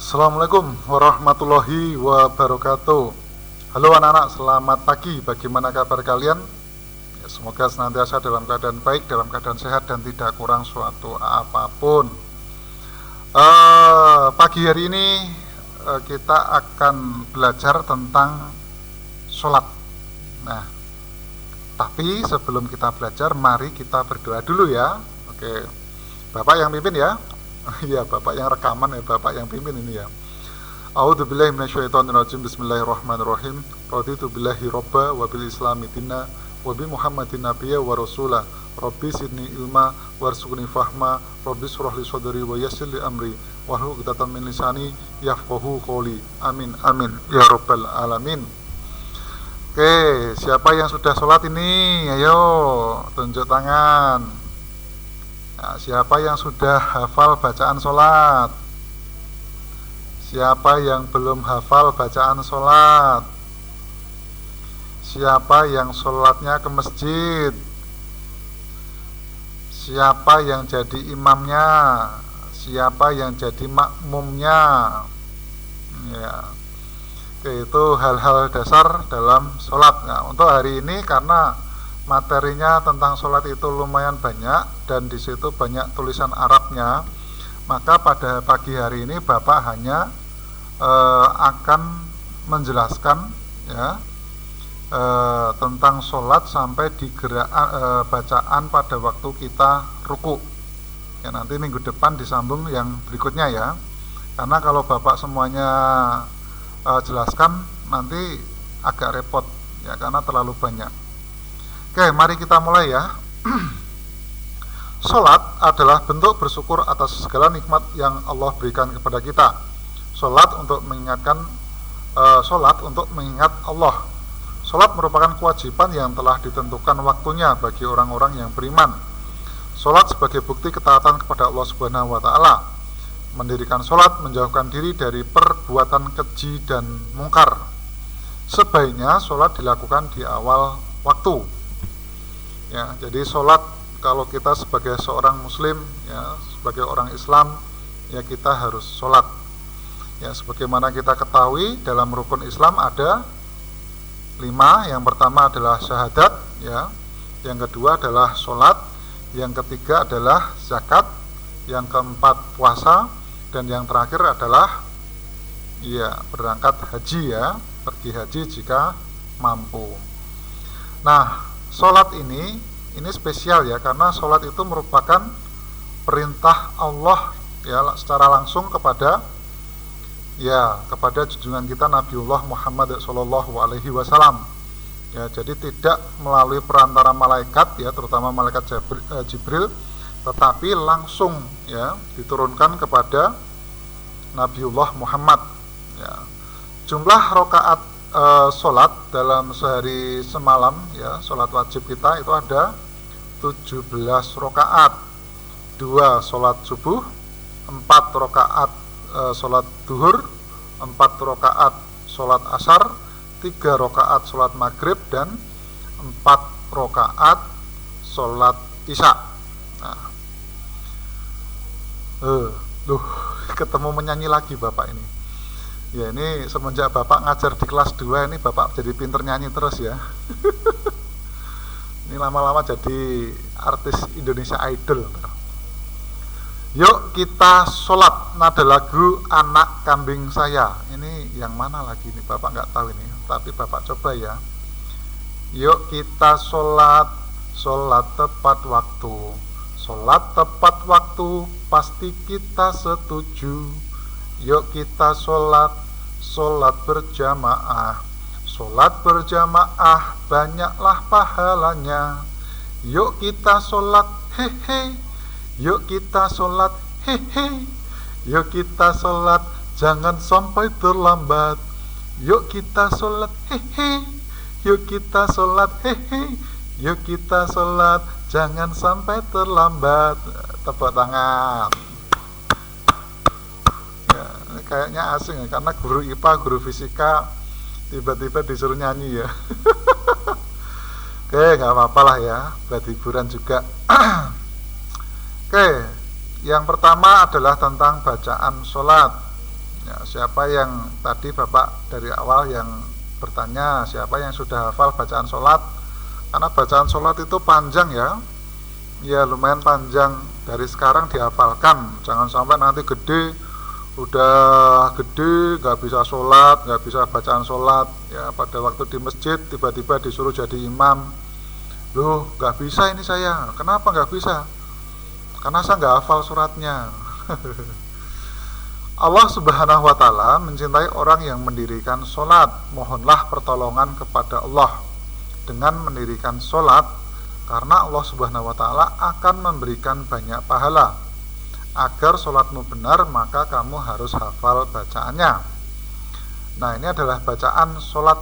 Assalamualaikum warahmatullahi wabarakatuh. Halo anak-anak, selamat pagi. Bagaimana kabar kalian? Ya, semoga senantiasa dalam keadaan baik, dalam keadaan sehat dan tidak kurang suatu apapun. Pagi hari ini kita akan belajar tentang sholat. Nah, tapi sebelum kita belajar, mari kita berdoa dulu ya. Oke, Bapak yang pimpin ya. Iya, Bapak yang rekaman ya, Bapak yang pimpin ini ya. A'udzubillahi minasyaitonirrajim. Bismillahirrahmanirrahim. Raditu billahi robba wa bil islami dinna wa bi Muhammadin nabiyya wa rasula. Rabbi sidni ilma warzuqni fahma. Rabbi shrah li sadri wa yassir li amri wahlul 'uqdatam min lisani yafqahu qawli. Amin amin ya rabbal alamin. Oke, siapa yang sudah sholat ini? Ayo tunjuk tangan. Nah, siapa yang sudah hafal bacaan sholat? Siapa yang belum hafal bacaan sholat? Siapa yang sholatnya ke masjid? Siapa yang jadi imamnya? Siapa yang jadi makmumnya? Ya, itu hal-hal dasar dalam sholat. Nah, untuk hari ini karena materinya tentang sholat itu lumayan banyak dan di situ banyak tulisan Arabnya, maka pada pagi hari ini Bapak hanya akan menjelaskan ya tentang sholat sampai di bacaan pada waktu kita ruku. Ya, nanti minggu depan disambung yang berikutnya ya. Karena kalau Bapak semuanya jelaskan nanti agak repot ya, karena terlalu banyak. Oke, mari kita mulai ya. Salat adalah bentuk bersyukur atas segala nikmat yang Allah berikan kepada kita. Salat untuk mengingat Allah. Salat merupakan kewajiban yang telah ditentukan waktunya bagi orang-orang yang beriman. Salat sebagai bukti ketaatan kepada Allah Subhanahu wa taala. Mendirikan salat menjauhkan diri dari perbuatan keji dan mungkar. Sebaiknya salat dilakukan di awal waktu. Ya, jadi sholat kalau kita sebagai seorang muslim ya, sebagai orang Islam ya, kita harus sholat ya, sebagaimana kita ketahui dalam rukun Islam ada 5. Yang pertama adalah syahadat ya, yang kedua adalah sholat, yang ketiga adalah zakat, yang keempat puasa, dan yang terakhir adalah ya berangkat haji ya, pergi haji jika mampu. Nah, sholat ini spesial ya, karena sholat itu merupakan perintah Allah ya secara langsung kepada junjungan kita Nabiullah Muhammad sallallahu alaihi wasallam. Ya, jadi tidak melalui perantara malaikat ya, terutama malaikat Jibril, tetapi langsung ya diturunkan kepada Nabiullah Muhammad ya. Jumlah rakaat sholat dalam sehari semalam ya, sholat wajib kita itu ada 17 rakaat, 2 sholat subuh, 4 rakaat sholat duhur, 4 rakaat sholat asar, 3 rakaat sholat maghrib, dan 4 rakaat sholat isya. Nah, ketemu menyanyi lagi Bapak ini. Ya, ini semenjak Bapak ngajar di kelas 2 ini Bapak jadi pinter nyanyi terus ya. Ini lama-lama jadi artis Indonesia Idol. Yuk kita sholat, nada lagu Anak Kambing Saya. Ini yang mana lagi nih, Bapak nggak tahu ini, tapi Bapak coba ya. Yuk kita sholat, sholat tepat waktu. Sholat tepat waktu, pasti kita setuju. Yuk kita sholat, sholat berjamaah. Sholat berjamaah, banyaklah pahalanya. Yuk kita sholat, hehe. Yuk kita sholat, hehe. Yuk kita sholat, jangan sampai terlambat. Yuk kita sholat, hehe. Yuk kita sholat, hehe. Yuk kita sholat, jangan sampai terlambat. Tepuk tangan. Kayaknya asing ya, karena guru IPA, guru fisika tiba-tiba disuruh nyanyi ya. Oke, nggak apa-apa lah ya, buat hiburan juga. Oke, yang pertama adalah tentang bacaan sholat. Ya, siapa yang tadi Bapak dari awal yang bertanya, siapa yang sudah hafal bacaan sholat? Karena bacaan sholat itu panjang ya, ya lumayan panjang. Dari sekarang dihafalkan, jangan sampai nanti udah gede nggak bisa sholat, nggak bisa bacaan sholat. Ya pada waktu di masjid tiba-tiba disuruh jadi imam, loh nggak bisa ini saya. Kenapa nggak bisa? Karena saya nggak hafal suratnya. Allah Subhanahu wa Ta'ala mencintai orang yang mendirikan sholat. Mohonlah pertolongan kepada Allah dengan mendirikan sholat, karena Allah Subhanahu wa Ta'ala akan memberikan banyak pahala. Agar sholatmu benar, maka kamu harus hafal bacaannya. Nah, ini adalah bacaan sholat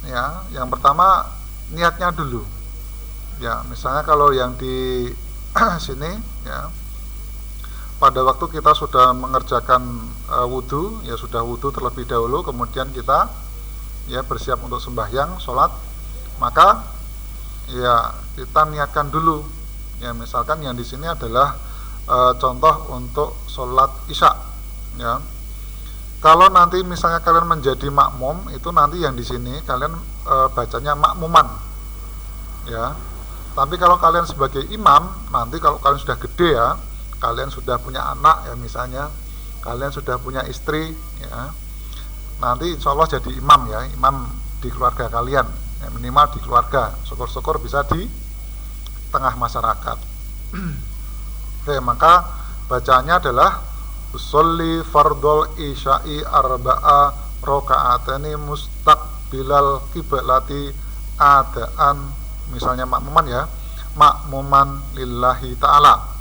ya. Yang pertama niatnya dulu. Ya, misalnya kalau yang di sini ya, pada waktu kita sudah mengerjakan wudhu, ya sudah wudhu terlebih dahulu, kemudian kita ya bersiap untuk sembahyang sholat, maka ya kita niatkan dulu. Ya misalkan yang di sini adalah contoh untuk sholat isya. Ya, kalau nanti misalnya kalian menjadi makmum, itu nanti yang di sini kalian bacanya makmuman. Ya, tapi kalau kalian sebagai imam, nanti kalau kalian sudah gede ya, kalian sudah punya anak ya, misalnya kalian sudah punya istri ya, nanti insya Allah jadi imam ya, imam di keluarga kalian ya, minimal di keluarga, syukur-syukur bisa di tengah masyarakat. Oke, maka bacaannya adalah usolli fardol isya'i arba'a roka'atani mustaqbilal kiblati adaan, misalnya makmuman ya, makmuman lillahi ta'ala.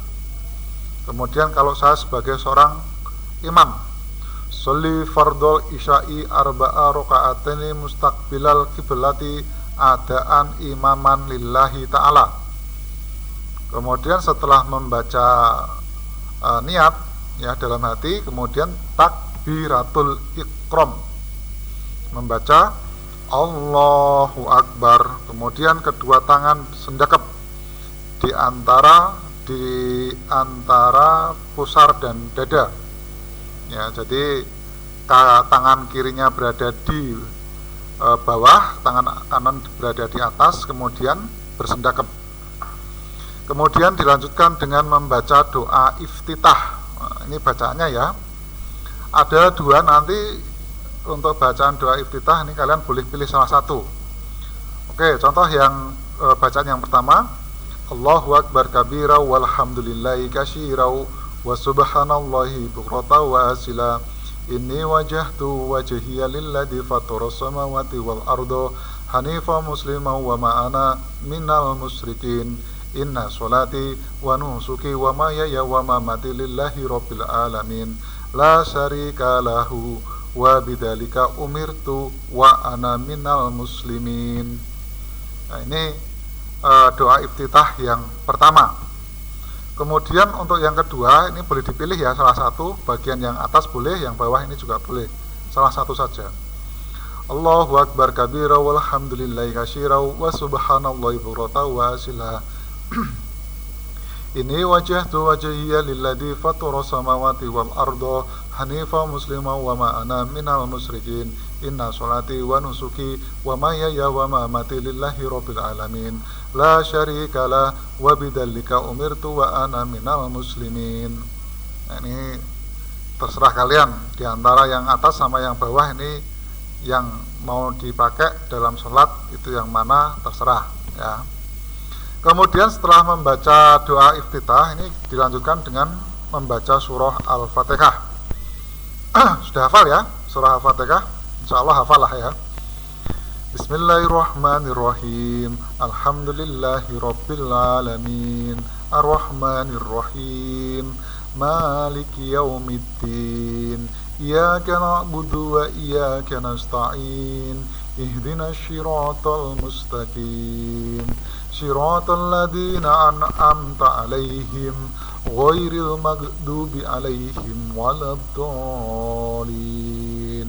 Kemudian kalau saya sebagai seorang imam, sholli fardol isya'i arba'a roka'atani mustaqbilal kiblati adaan imaman lillahi ta'ala. Kemudian setelah membaca niat ya dalam hati, kemudian takbiratul ikram, membaca Allahu Akbar, kemudian kedua tangan sendekap di antara pusar dan dada. Ya, jadi tangan kirinya berada di bawah, tangan kanan berada di atas, kemudian bersendekap. Kemudian dilanjutkan dengan membaca doa iftitah. Nah, ini bacaannya ya. Ada dua nanti untuk bacaan doa iftitah, ini kalian boleh pilih salah satu. Oke, contoh yang bacaan yang pertama, Allahu Akbar kabira walhamdulillahi katsira wa subhanallahi bukrata wa asila. Inni wajahtu wajhiya lilladzi fataras samawati wal arda hanifa musliman wa ma ana minal musyrikin. Inna sholati wa nusuki wa mahyaya wa mamati lillahi rabbil alamin la syarika lahu wa bidzalika umirtu wa ana minal muslimin. Nah, ini doa iftitah yang pertama. Kemudian untuk yang kedua, ini boleh dipilih ya, salah satu, bagian yang atas boleh, yang bawah ini juga boleh, salah satu saja. Allahu Akbar kabira walhamdulillahi katsira wa subhanallahi bukrata wa asila. Ini wajahtu wajhiya lilladzi fataras samawati wal arda hanifa musliman wa ma ana minal musyrikin. Inna sholati wa nusuki wa mahyaya wa mamati lillahi rabbil alamin la syarika lah wa bidzalika umirtu wa ana minal muslimin. Nah, ini terserah kalian, di antara yang atas sama yang bawah ini yang mau dipakai dalam sholat itu yang mana terserah ya. Kemudian setelah membaca doa iftitah, ini dilanjutkan dengan membaca surah Al-Fatihah. Sudah hafal ya surah Al-Fatihah? Insyaallah hafal lah ya. Bismillahirrahmanirrahim. Alhamdulillahi rabbil alamin. Ar-Rahmanirrahim. Maliki yaumiddin. Iyyaka na'budu wa iyyaka nasta'in. Ihdinas siratal mustaqim. Siratal ladzina an'amta 'alaihim ghairil maghdubi 'alaihim waladdallin.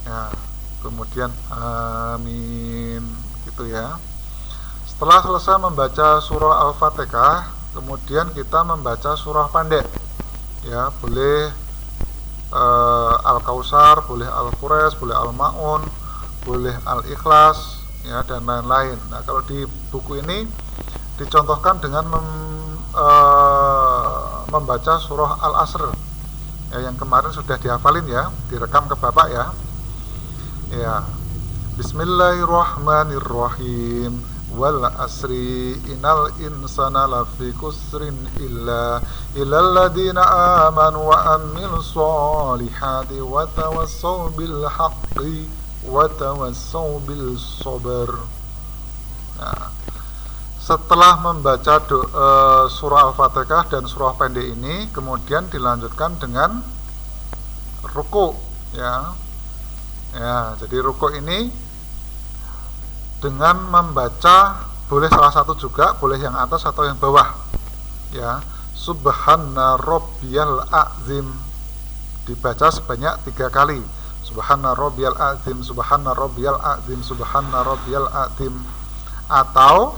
Ya, kemudian amin gitu ya. Setelah selesai membaca surah Al-Fatihah, kemudian kita membaca surah pendek. Ya, boleh Al-Kausar, boleh Al-Quraish, boleh Al-Ma'un, boleh Al-Ikhlas, ya, dan lain-lain. Nah, kalau di buku ini dicontohkan dengan membaca surah Al-Asr, ya, yang kemarin sudah dihafalin ya, direkam ke Bapak ya. Ya. Bismillahirrahmanirrahim. Wal asri innal insana lafi kusrin illal ladzina amanu wa amilus solihati wa tawassaw bil haqqi wa tawassaw bil sabr. Nah, setelah membaca surah Al-Fatihah dan surah pendek ini, kemudian dilanjutkan dengan ruku, ya. Ya, jadi ruku ini dengan membaca, boleh salah satu juga, boleh yang atas atau yang bawah, ya. Subhana rabbiyal azim, dibaca sebanyak 3 kali. Subhana rabbiyal azim, subhana rabbiyal azim, subhana rabbiyal azim. Atau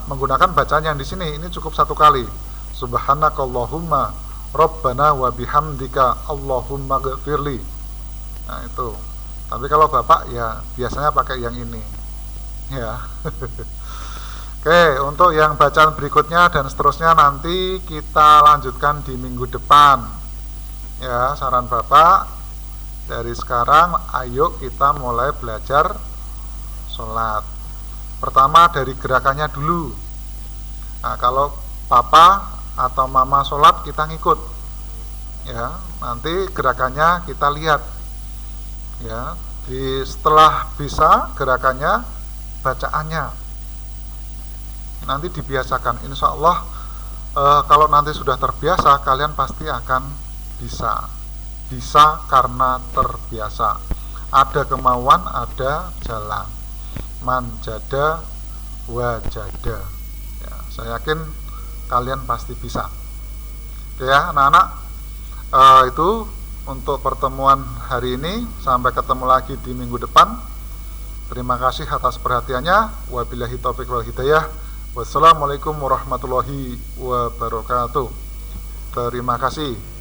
menggunakan bacaan yang di sini, ini cukup 1 kali. Subhanakallahumma rabbana wa bihamdika Allahumma ghfirli. Nah, itu. Tapi kalau Bapak ya biasanya pakai yang ini, ya. Oke, untuk yang bacaan berikutnya dan seterusnya nanti kita lanjutkan di minggu depan, ya. Saran Bapak, dari sekarang ayo kita mulai belajar sholat. Pertama dari gerakannya dulu. Nah, kalau Papa atau Mama sholat, kita ngikut, ya. Nanti gerakannya kita lihat, ya. Setelah bisa gerakannya, bacaannya nanti dibiasakan. Insya Allah kalau nanti sudah terbiasa, kalian pasti akan bisa karena terbiasa. Ada kemauan, ada jalan. Manjada wajada, ya, saya yakin kalian pasti bisa. Oke ya anak-anak, itu untuk pertemuan hari ini. Sampai ketemu lagi di minggu depan. Terima kasih atas perhatiannya. Wabillahi taufiq wal hidayah. Wassalamualaikum warahmatullahi wabarakatuh. Terima kasih.